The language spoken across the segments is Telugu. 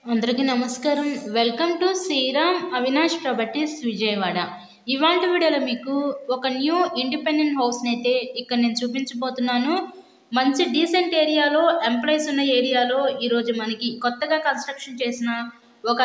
అందరికీ నమస్కారం. Welcome to Sriram Avinash properties Vijayawada. ఇవాల్టి వీడియోలో మీకు ఒక న్యూ ఇండిపెండెంట్ హౌస్ని అయితే ఇక్కడ నేను చూపించబోతున్నాను. మంచి డీసెంట్ ఏరియాలో, ఎంప్లాయీస్ ఉన్న ఏరియాలో ఈరోజు మనకి కొత్తగా కన్స్ట్రక్షన్ చేసిన ఒక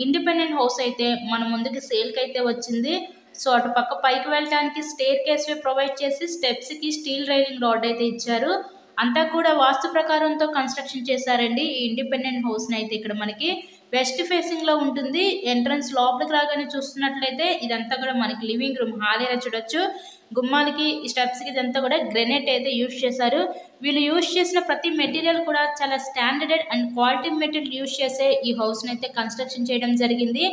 ఇండిపెండెంట్ హౌస్ అయితే మన ముందుకి సేల్కి అయితే వచ్చింది. సో అటు పక్క పైకి వెళ్ళడానికి స్టేర్ కేస్ ప్రొవైడ్ చేసి స్టెప్స్కి స్టీల్ రైలింగ్ రాడ్ అయితే ఇచ్చారు. అంతా కూడా వాస్తు ప్రకారంతో కన్స్ట్రక్షన్ చేశారండి. ఈ ఇండిపెండెంట్ హౌస్ని అయితే ఇక్కడ మనకి వెస్ట్ ఫేసింగ్లో ఉంటుంది. ఎంట్రన్స్ లోపలికి రాగానే చూస్తున్నట్లయితే ఇదంతా కూడా మనకి లివింగ్ రూమ్ హాల్ ఏరియా చూడొచ్చు. గుమ్మాలకి స్టెప్స్కి ఇదంతా కూడా గ్రెనైట్ అయితే యూజ్ చేశారు. వీళ్ళు యూజ్ చేసిన ప్రతి మెటీరియల్ కూడా చాలా standard and quality material use చేసే ఈ హౌస్ని అయితే కన్స్ట్రక్షన్ చేయడం జరిగింది.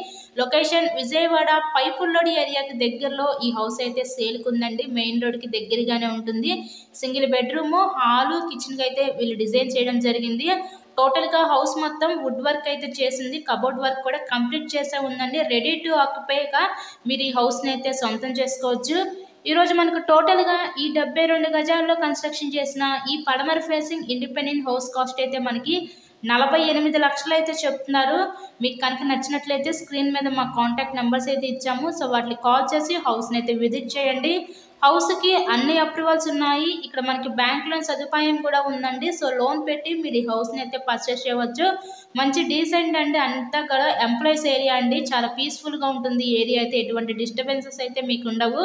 లొకేషన్ విజయవాడ పైపుల్లోడి ఏరియాకి దగ్గరలో ఈ హౌస్ అయితే సేల్కి ఉందండి. మెయిన్ రోడ్కి దగ్గరగానే ఉంటుంది. సింగిల్ బెడ్రూమ్, హాలు, కిచెన్కి అయితే వీళ్ళు డిజైన్ చేయడం జరిగింది. టోటల్గా హౌస్ మొత్తం వుడ్ వర్క్ అయితే చేసింది. కబోర్డ్ వర్క్ కూడా కంప్లీట్ చేసే ఉందండి. రెడీ టు ఆక్యుపైగా మీరు ఈ హౌస్ని అయితే సొంతం చేసుకోవచ్చు. ఈరోజు మనకు టోటల్గా ఈ 72 గజాల్లో కన్స్ట్రక్షన్ చేసిన ఈ పడమర ఫేసింగ్ ఇండిపెండెంట్ హౌస్ కాస్ట్ అయితే మనకి 48 లక్షలు అయితే చెప్తున్నారు. మీకు కనుక నచ్చినట్లయితే స్క్రీన్ మీద మా కాంటాక్ట్ నెంబర్స్ అయితే ఇచ్చాము. సో వాటికి కాల్ చేసి హౌస్ని అయితే విజిట్ చేయండి. హౌస్కి అన్ని అప్రూవల్స్ ఉన్నాయి. ఇక్కడ మనకి బ్యాంక్ లోన్ సదుపాయం కూడా ఉందండి. సో లోన్ పెట్టి మీరు ఈ హౌస్ని అయితే పర్చేస్ చేయవచ్చు. మంచి డీసెంట్ అండి. అంతా కూడా ఎంప్లాయీస్ ఏరియా అండి. చాలా పీస్ఫుల్గా ఉంటుంది ఏరియా అయితే. ఎటువంటి డిస్టర్బెన్సెస్ అయితే మీకు ఉండవు.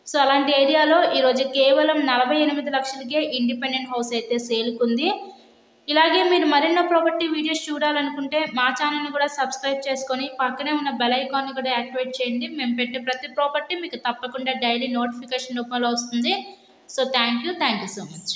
సో అలాంటి ఏరియాలో ఈరోజు కేవలం 48 లక్షలకే ఇండిపెండెంట్ హౌస్ అయితే సేల్కుంది. ఇలాగే మీరు మరెన్నో ప్రాపర్టీ వీడియోస్ చూడాలనుకుంటే మా ఛానల్ని కూడా సబ్స్క్రైబ్ చేసుకొని పక్కనే ఉన్న బెల్ ఐకాన్ని కూడా యాక్టివేట్ చేయండి. మేము పెట్టే ప్రతి ప్రాపర్టీ మీకు తప్పకుండా డైలీ నోటిఫికేషన్ రూపంలో వస్తుంది. So thank you so much.